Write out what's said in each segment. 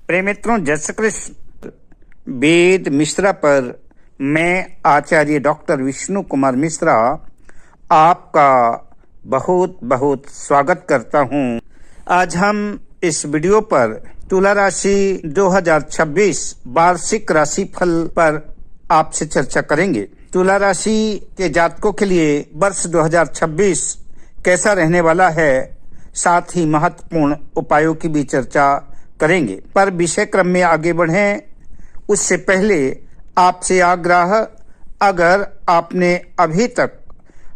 प्रिय मित्रों, जय श्री कृष्ण। वेद मिश्रा पर मैं आचार्य डॉक्टर विष्णु कुमार मिश्रा आपका बहुत बहुत स्वागत करता हूं। आज हम इस वीडियो पर तुला राशि 2026 वार्षिक राशि फल पर आपसे चर्चा करेंगे। तुला राशि के जातकों के लिए वर्ष 2026 कैसा रहने वाला है, साथ ही महत्वपूर्ण उपायों की भी चर्चा करेंगे। पर विषय क्रम में आगे बढ़ें उससे पहले आपसे आग्रह, अगर आपने अभी तक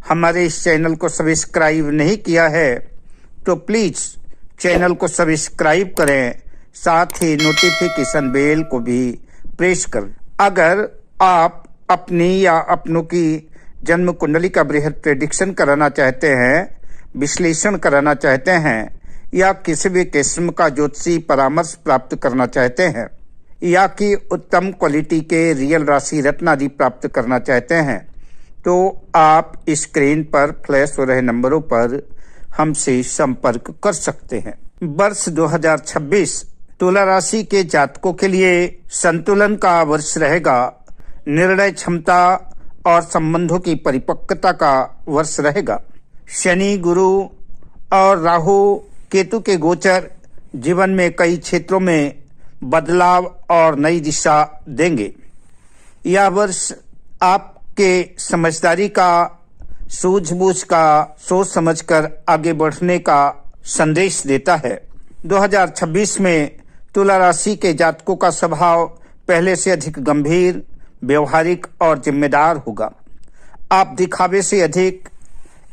हमारे इस चैनल को सब्सक्राइब नहीं किया है तो प्लीज चैनल को सब्सक्राइब करें, साथ ही नोटिफिकेशन बेल को भी प्रेस करें। अगर आप अपनी या अपनों की जन्म कुंडली का बृहद प्रेडिक्शन कराना चाहते हैं, विश्लेषण कराना चाहते हैं, या किसी भी किस्म का ज्योतिषी परामर्श प्राप्त करना चाहते हैं, या कि उत्तम क्वालिटी के रियल राशि रत्न आदि प्राप्त करना चाहते हैं, तो आप स्क्रीन पर फ्लैश हो रहे नंबरों पर हमसे संपर्क कर सकते हैं। वर्ष 2026 तुला राशि के जातकों के लिए संतुलन का वर्ष रहेगा। निर्णय क्षमता और संबंधों की परिपक्वता का वर्ष रहेगा। शनि, गुरु और राहु केतु के गोचर जीवन में कई क्षेत्रों में बदलाव और नई दिशा देंगे। यह वर्ष आपके समझदारी का, सूझबूझ का, सोच समझकर आगे बढ़ने का संदेश देता है। 2026 में तुला राशि के जातकों का स्वभाव पहले से अधिक गंभीर, व्यवहारिक और जिम्मेदार होगा। आप दिखावे से अधिक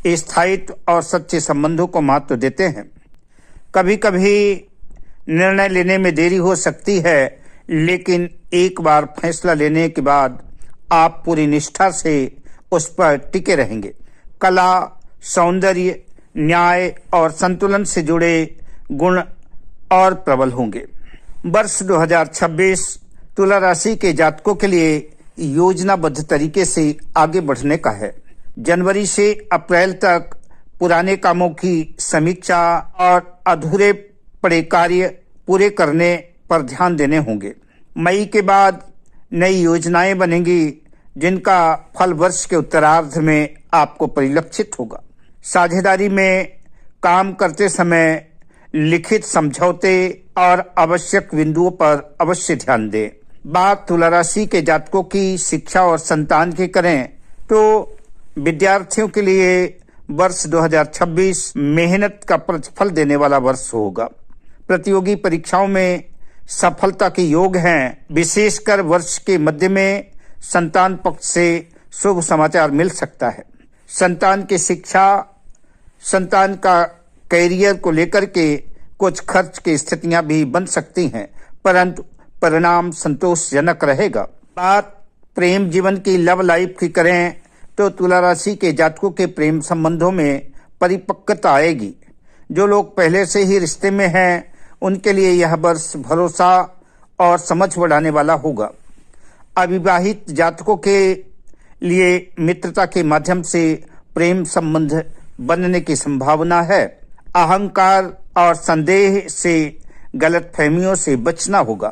स्थायित्व और सच्चे संबंधों को महत्व देते हैं। कभी कभी निर्णय लेने में देरी हो सकती है, लेकिन एक बार फैसला लेने के बाद आप पूरी निष्ठा से उस पर टिके रहेंगे। कला, सौंदर्य, न्याय और संतुलन से जुड़े गुण और प्रबल होंगे। वर्ष 2026 तुला राशि के जातकों के लिए योजनाबद्ध तरीके से आगे बढ़ने का है। जनवरी से अप्रैल तक पुराने कामों की समीक्षा और अधूरे पड़े कार्य पूरे करने पर ध्यान देने होंगे। मई के बाद नई योजनाएं बनेंगी, जिनका फल वर्ष के उत्तरार्ध में आपको परिलक्षित होगा। साझेदारी में काम करते समय लिखित समझौते और आवश्यक बिंदुओं पर अवश्य ध्यान दें। बात तुला राशि के जातकों की शिक्षा और संतान की करें तो विद्यार्थियों के लिए वर्ष 2026 मेहनत का प्रतिफल देने वाला वर्ष होगा। प्रतियोगी परीक्षाओं में सफलता के योग हैं। विशेषकर वर्ष के मध्य में संतान पक्ष से शुभ समाचार मिल सकता है। संतान की शिक्षा, संतान का कैरियर को लेकर के कुछ खर्च की स्थितियां भी बन सकती हैं, परंतु परिणाम संतोषजनक रहेगा। बात प्रेम जीवन की, लव लाइफ की करें तो तुला राशि के जातकों के प्रेम संबंधों में परिपक्वता आएगी। जो लोग पहले से ही रिश्ते में हैं उनके लिए यह वर्ष भरोसा और समझ बढ़ाने वाला होगा। अविवाहित जातकों के लिए मित्रता के माध्यम से प्रेम संबंध बनने की संभावना है। अहंकार और संदेह से, गलतफहमियों से बचना होगा।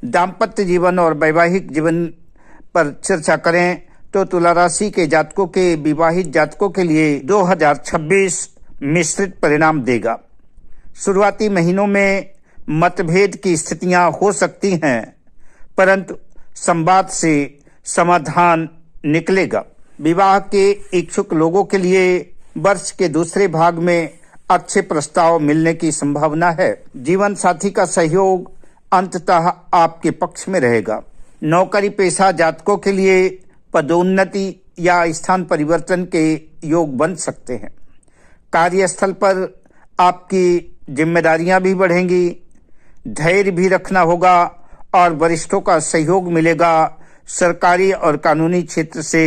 दाम्पत्य जीवन और वैवाहिक जीवन पर चर्चा करें तो तुला राशि के जातकों के विवाहित जातकों के लिए 2026 मिश्रित परिणाम देगा। शुरुआती महीनों में मतभेद की स्थितियां हो सकती हैं, परंतु संवाद से समाधान निकलेगा। विवाह के इच्छुक लोगों के लिए वर्ष के दूसरे भाग में अच्छे प्रस्ताव मिलने की संभावना है। जीवन साथी का सहयोग अंततः आपके पक्ष में रहेगा। नौकरी पेशा जातकों के लिए पदोन्नति या स्थान परिवर्तन के योग बन सकते हैं। कार्यस्थल पर आपकी जिम्मेदारियां भी बढ़ेंगी, धैर्य भी रखना होगा और वरिष्ठों का सहयोग मिलेगा। सरकारी और कानूनी क्षेत्र से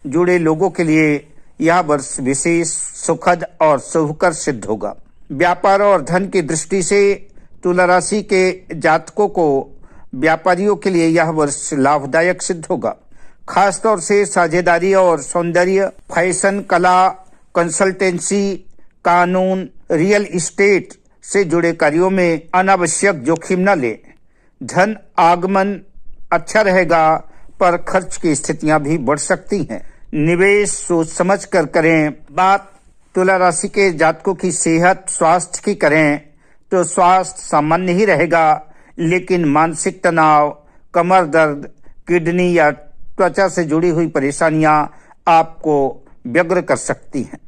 जुड़े लोगों के लिए यह वर्ष विशेष सुखद और शुभकर सिद्ध होगा। व्यापार और धन की दृष्टि से तुला राशि के जातकों को, व्यापारियों के लिए यह वर्ष लाभदायक सिद्ध होगा। खासतौर से साझेदारी और सौंदर्य, फैशन, कला, कंसल्टेंसी, कानून, रियल एस्टेट से जुड़े कार्यों में अनावश्यक जोखिम न लें। धन आगमन अच्छा रहेगा, पर खर्च की स्थितियां भी बढ़ सकती हैं। निवेश सोच समझ कर करें। बात तुला राशि के जातकों की सेहत स्वास्थ्य की करें तो स्वास्थ्य सामान्य ही रहेगा, लेकिन मानसिक तनाव, कमर दर्द, किडनी या त्वचा से जुड़ी हुई परेशानियां आपको व्यग्र कर सकती हैं।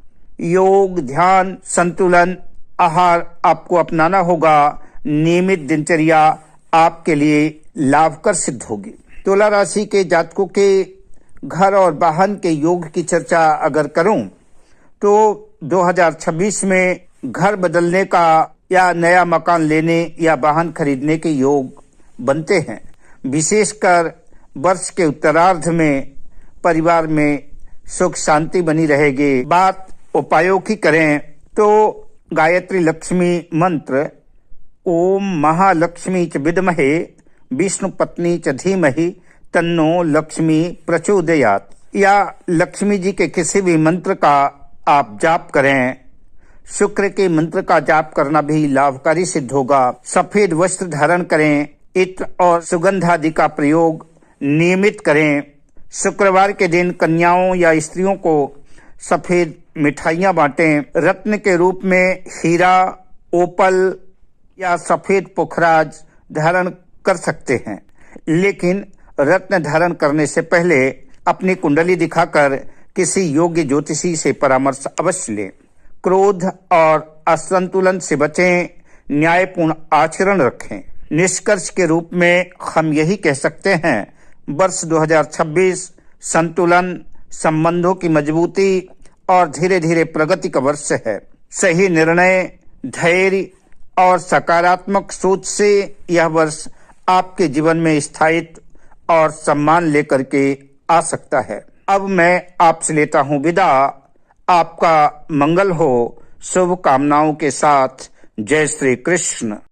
योग, ध्यान, संतुलन आहार आपको अपनाना होगा। नियमित दिनचर्या आपके लिए लाभकर सिद्ध होगी। तुला राशि के जातकों के घर और वाहन के योग की चर्चा अगर करूं तो 2026 में घर बदलने का या नया मकान लेने या वाहन खरीदने के योग बनते हैं। विशेषकर वर्ष के उत्तरार्ध में परिवार में सुख शांति बनी रहेगी। बात उपायों की करें तो गायत्री लक्ष्मी मंत्र ओम महालक्ष्मी च विद्महे विष्णु पत्नी च धीमहि तन्नो लक्ष्मी प्रचोदयात्, या लक्ष्मी जी के किसी भी मंत्र का आप जाप करें। शुक्र के मंत्र का जाप करना भी लाभकारी सिद्ध होगा। सफेद वस्त्र धारण करें। इत्र और सुगंध आदि का प्रयोग नियमित करें। शुक्रवार के दिन कन्याओं या स्त्रियों को सफेद मिठाइयां बांटें। रत्न के रूप में हीरा, ओपल या सफेद पुखराज धारण कर सकते हैं, लेकिन रत्न धारण करने से पहले अपनी कुंडली दिखाकर किसी योग्य ज्योतिषी से परामर्श अवश्य लें। क्रोध और असंतुलन से बचें। न्यायपूर्ण आचरण रखें। निष्कर्ष के रूप में हम यही कह सकते हैं, वर्ष 2026 संतुलन, संबंधों की मजबूती और धीरे धीरे प्रगति का वर्ष है। सही निर्णय, धैर्य और सकारात्मक सोच से यह वर्ष आपके जीवन में स्थायित्व और सम्मान लेकर के आ सकता है। अब मैं आपसे लेता हूं विदा। आपका मंगल हो। शुभ कामनाओं के साथ, जय श्री कृष्ण।